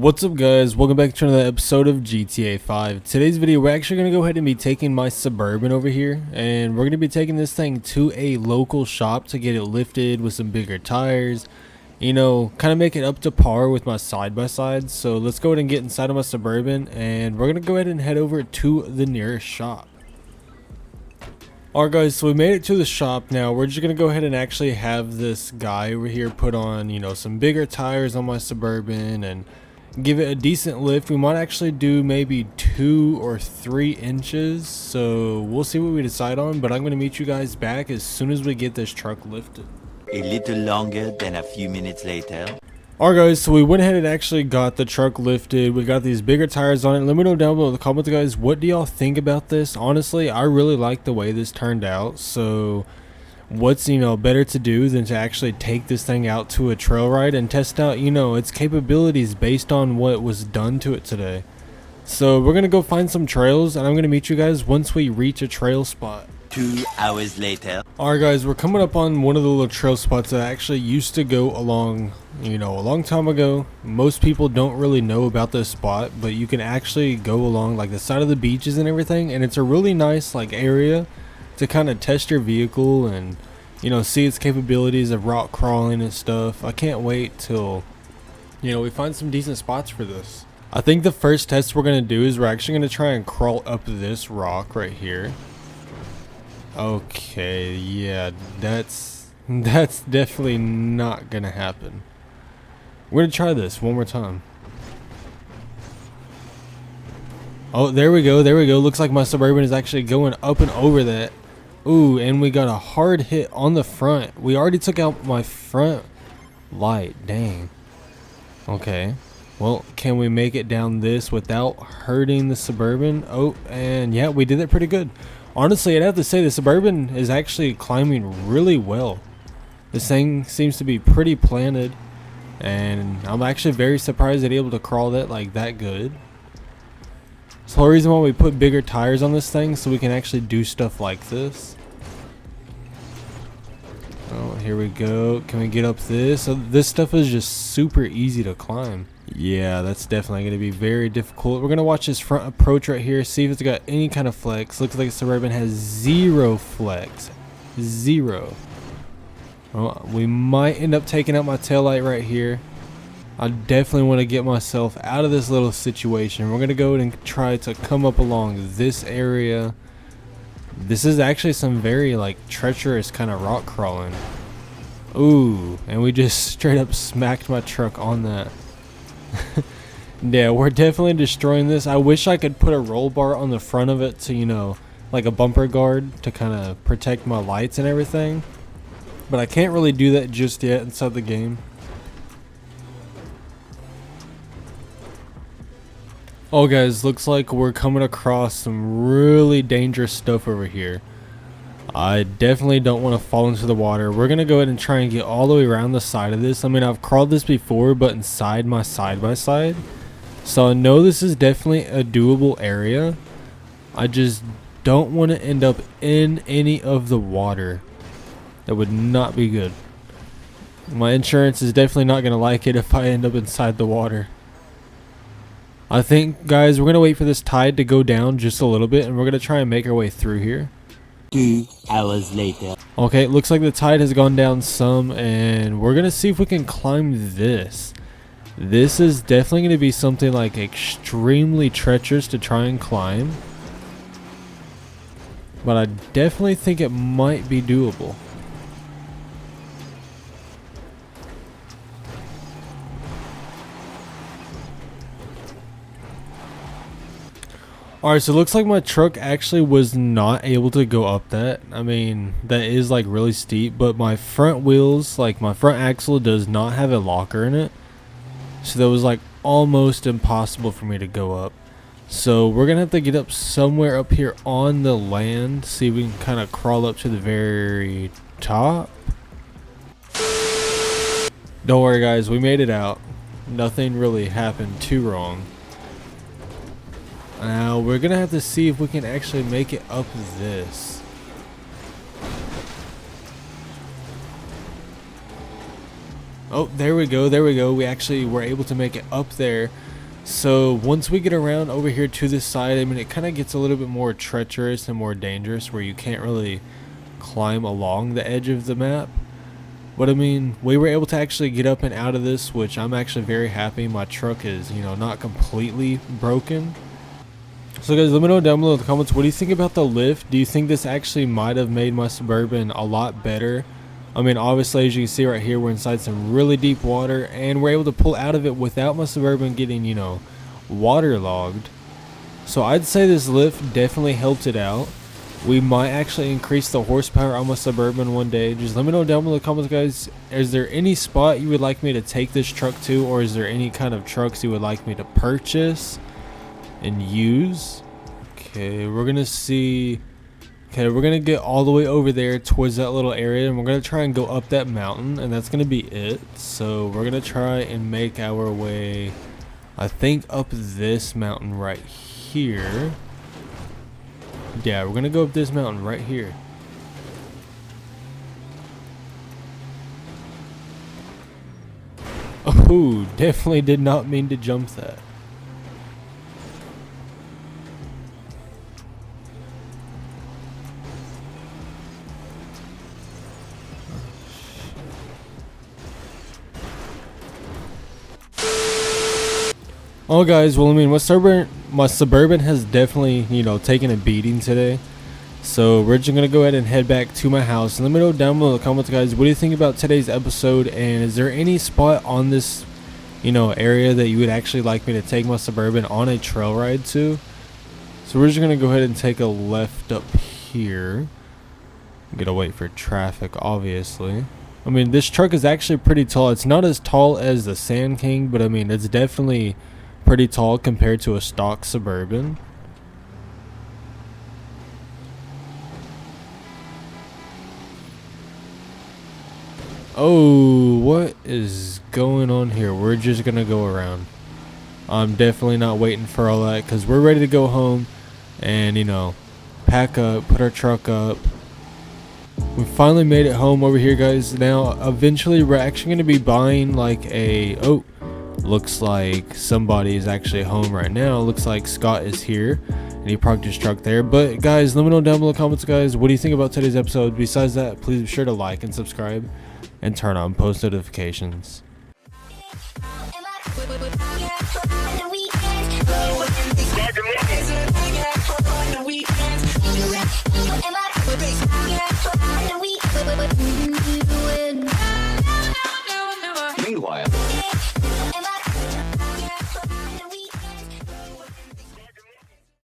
What's up guys, welcome back to another episode of GTA 5. Today's video we're actually going to go ahead and be taking my Suburban over here, and we're going to be taking this thing to a local shop to get it lifted with some bigger tires, you know, kind of make it up to par with my side-by-side. So let's go ahead and get inside of my Suburban, and we're going to go ahead and head over to the nearest shop. Alright guys, so we made it to the shop. Now we're just going to go ahead and actually have this guy over here put on, you know, some bigger tires on my Suburban and give it a decent lift. We might actually do maybe 2 or 3 inches, so we'll see what we decide on, but I'm going to meet you guys back as soon as we get this truck lifted. A little longer than a few minutes later. Alright guys, so we went ahead and actually got the truck lifted. We got these bigger tires on it. Let me know down below in the comments guys, what do y'all think about this? Honestly, I really like the way this turned out. So what's, you know, better to do than to actually take this thing out to a trail ride and test out, you know, its capabilities based on what was done to it today. So we're gonna go find some trails, and I'm gonna meet you guys once we reach a trail spot. 2 hours later. Alright guys, we're coming up on one of the little trail spots that I actually used to go along, you know, a long time ago. Most people don't really know about this spot, but you can actually go along like the side of the beaches and everything, and it's a really nice like area to kind of test your vehicle and, you know, see its capabilities of rock crawling and stuff. I can't wait till, you know, we find some decent spots for this. I think the first test we're going to do is we're actually going to try and crawl up this rock right here. Okay, yeah, that's definitely not gonna happen. We're gonna try this one more time. Oh, there we go, looks like my Suburban is actually going up and over that. Ooh, and we got a hard hit on the front. We already took out my front light, dang. Okay, well, can we make it down this without hurting the Suburban? Oh, and yeah, we did it pretty good. Honestly, I'd have to say the Suburban is actually climbing really well. This thing seems to be pretty planted, and I'm actually very surprised that it's able to crawl that like that good. It's the whole reason why we put bigger tires on this thing, so we can actually do stuff like this. Oh, here we go. Can we get up this? So this stuff is just super easy to climb. Yeah, that's definitely going to be very difficult. We're going to watch this front approach right here, see if it's got any kind of flex. Looks like the Suburban has 0 flex. 0. Well, we might end up taking out my taillight right here. I definitely want to get myself out of this little situation. We're going to go and try to come up along this area. This is actually some very like treacherous kind of rock crawling. Ooh, and we just straight up smacked my truck on that. Yeah, we're definitely destroying this. I wish I could put a roll bar on the front of it to, you know, like a bumper guard to kind of protect my lights and everything, but I can't really do that just yet inside the game. Oh guys, looks like we're coming across some really dangerous stuff over here. I definitely don't want to fall into the water. We're going to go ahead and try and get all the way around the side of this. I mean, I've crawled this before, but inside my side-by-side. So I know this is definitely a doable area. I just don't want to end up in any of the water. That would not be good. My insurance is definitely not going to like it if I end up inside the water. I think, guys, we're going to wait for this tide to go down just a little bit, and we're going to try and make our way through here. 2 hours later. Okay, it looks like the tide has gone down some, and we're gonna see if we can climb this. This is definitely gonna be something like extremely treacherous to try and climb, but I definitely think it might be doable. Alright, so it looks like my truck actually was not able to go up that. I mean, that is like really steep, but my front wheels, like my front axle does not have a locker in it. So that was like almost impossible for me to go up. So we're going to have to get up somewhere up here on the land, see if we can kind of crawl up to the very top. Don't worry guys, we made it out. Nothing really happened too wrong. Now we're gonna have to see if we can actually make it up this. Oh, there we go, there we go. We actually were able to make it up there. So once we get around over here to this side, I mean, it kind of gets a little bit more treacherous and more dangerous where you can't really climb along the edge of the map. But I mean, we were able to actually get up and out of this, which I'm actually very happy. My truck is, you know, not completely broken. So guys, let me know down below in the comments, what do you think about the lift? Do you think this actually might have made my Suburban a lot better? I mean, obviously, as you can see right here, we're inside some really deep water, and we're able to pull out of it without my Suburban getting, you know, waterlogged. So I'd say this lift definitely helped it out. We might actually increase the horsepower on my Suburban one day. Just let me know down below in the comments, guys. Is there any spot you would like me to take this truck to, or is there any kind of trucks you would like me to purchase and use? Okay, we're gonna see. Okay, we're gonna get all the way over there towards that little area, and we're gonna try and go up that mountain, and that's gonna be it. So we're gonna try and make our way, I think, up this mountain right here. Yeah, we're gonna go up this mountain right here. Oh, definitely did not mean to jump that. Oh guys, well I mean, my Suburban has definitely, you know, taken a beating today. So we're just gonna go ahead and head back to my house. And let me know down below in the comments, guys, what do you think about today's episode? And is there any spot on this, you know, area that you would actually like me to take my Suburban on a trail ride to? So we're just gonna go ahead and take a left up here. I'm gonna wait for traffic, obviously. I mean, this truck is actually pretty tall. It's not as tall as the Sand King, but I mean, it's definitely pretty tall compared to a stock Suburban. Oh, what is going on here? We're just gonna go around. I'm definitely not waiting for all that, because we're ready to go home and, you know, pack up, put our truck up. We finally made it home over here, guys. Now eventually we're actually going to be buying like a, oh, looks like somebody is actually home right now. Looks like Scott is here and he parked his truck there. But guys, let me know down below in the comments, guys, what do you think about today's episode? Besides that, please be sure to like and subscribe and turn on post notifications.